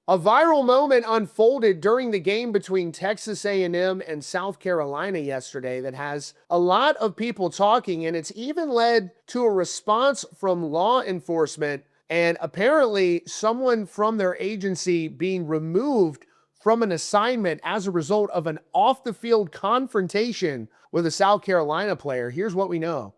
A viral moment unfolded during the game between Texas A&M and South Carolina yesterday that has a lot of people talking, and it's even led to a response from law enforcement and apparently someone from their agency being removed from an assignment as a result of an off-the-field confrontation with a South Carolina player. Here's what we know.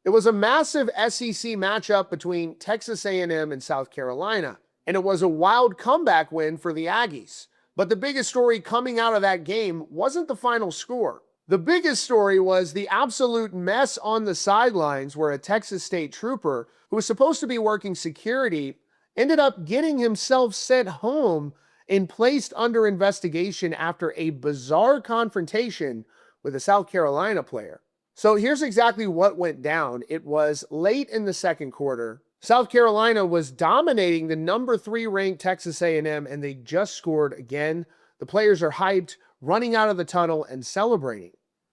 It was a massive SEC matchup between Texas A&M and South Carolina, and it was a wild comeback win for the Aggies. But the biggest story coming out of that game wasn't the final score. The biggest story was the absolute mess on the sidelines where a Texas State trooper, who was supposed to be working security, ended up getting himself sent home and placed under investigation after a bizarre confrontation with a South Carolina player. So here's exactly what went down. It was late in the second quarter. South Carolina was dominating the number 3 ranked Texas A&M, and they just scored again. The players are hyped, running out of the tunnel and celebrating.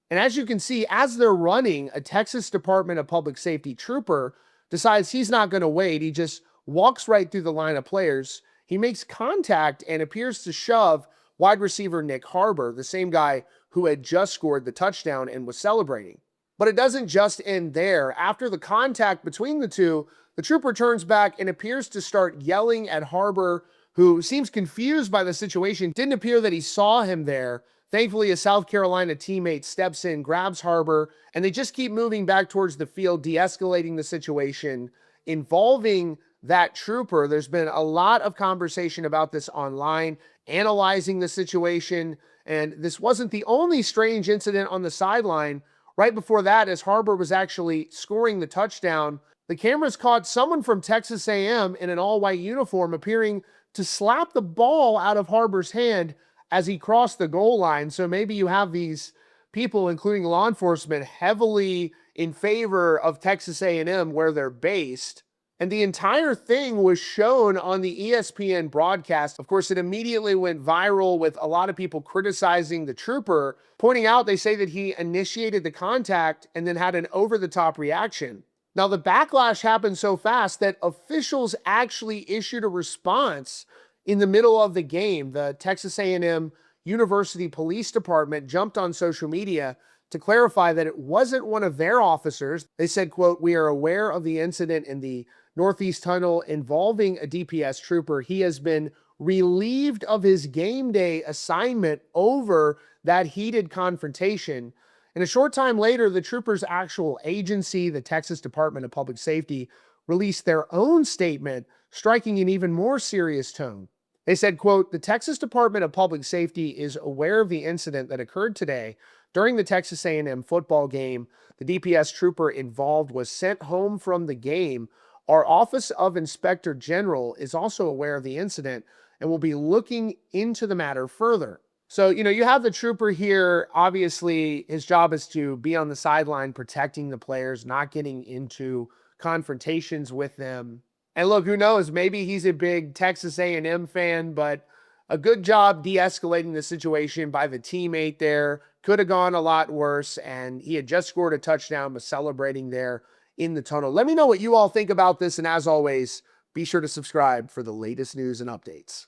And as you can see, as they're running, a Texas Department of Public Safety trooper decides he's not going to wait. He just walks right through the line of players. He makes contact and appears to shove wide receiver Nyck Harbor, the same guy who had just scored the touchdown and was celebrating. But it doesn't just end there. After the contact between the two, the trooper turns back and appears to start yelling at Harbor, who seems confused by the situation. Didn't appear that he saw him there. Thankfully, a South Carolina teammate steps in, grabs Harbor, and they just keep moving back towards the field, de-escalating the situation involving that trooper. There's been a lot of conversation about this online, analyzing the situation, and this wasn't the only strange incident on the sideline. Right before that, as Harbor was actually scoring the touchdown, the cameras caught someone from Texas A&M in an all-white uniform appearing to slap the ball out of Harbor's hand as he crossed the goal line. So maybe you have these people, including law enforcement, heavily in favor of Texas A&M where they're based. And the entire thing was shown on the ESPN broadcast. Of course, it immediately went viral with a lot of people criticizing the trooper, pointing out they say that he initiated the contact and then had an over-the-top reaction. Now, the backlash happened so fast that officials actually issued a response in the middle of the game. The Texas A&M University Police Department jumped on social media to clarify that it wasn't one of their officers. They said, quote, "We are aware of the incident in the Northeast Tunnel involving a DPS trooper. He has been relieved of his game day assignment over that heated confrontation." And a short time later, the trooper's actual agency, the Texas Department of Public Safety, released their own statement, striking an even more serious tone. They said, quote, "The Texas Department of Public Safety is aware of the incident that occurred today during the Texas A&M football game. The DPS trooper involved was sent home from the game. Our Office of Inspector General is also aware of the incident and will be looking into the matter further." So, you have the trooper here. Obviously, his job is to be on the sideline, protecting the players, not getting into confrontations with them. And look, who knows? Maybe he's a big Texas A&M fan, but a good job de-escalating the situation by the teammate there. Could have gone a lot worse, and he had just scored a touchdown, was celebrating there in the tunnel. Let me know what you all think about this, and as always, be sure to subscribe for the latest news and updates.